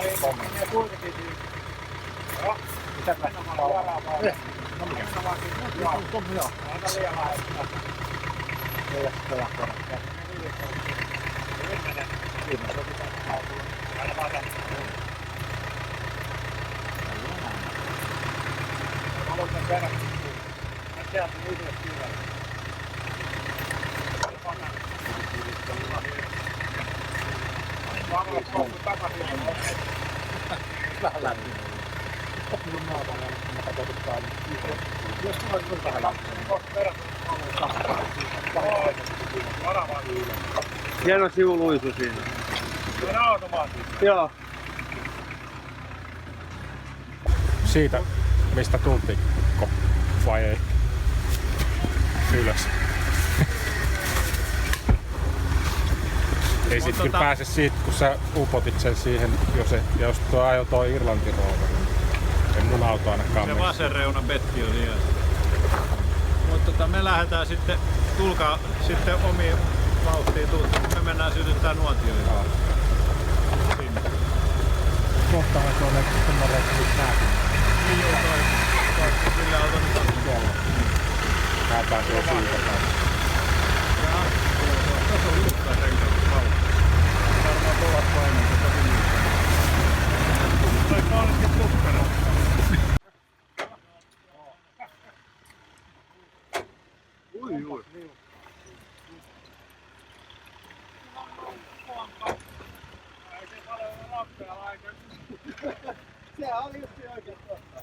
menee kuitenkin siis. Joo. Mitä mennä vaan suoraan vaan. No mikä? Mennä vaan siis. Joo. Aina liian laajasta. Ei sitä jakkoa. Viimeinen on pitää hautua. Aina vaan tänne. Mä haluan sen verran. Mä sieltä yhdelle syvälle. Mä haluan kohtu takaisin. Vähän lämmin. Mulla on maapallo, mä katsotaan yhden. Jos tulee sun vähän lämmin, niin kohtu verran. Hieno sivuluisu siinä. Se on automaattisesti. Joo. Siitä, mistä tultiin, vai ei? Ylös. Ei sit kyllä pääse siitä, kun sä upotit sen siihen, jos tuo ajoi tuo Irlanti Rover. En mun auto ainakaan se vasen reuna petti on siellä. Mutta me lähdetään sitten, tulkaa sitten omiin vauhtiin, me mennään sytyttää nuotioihin. Sinne. Kohtahan se on semmoinen, että nyt näkyy. Niin joo, toi kyllä auto nyt on tuolla. Tää pääsee siitä kanssa. Jaa, tuossa on uutta renkaat vauhti. Varmaan kovat paineet, että tosi niitä. Toi olisikin tukkana. Ui. Se oli just oikein tosta.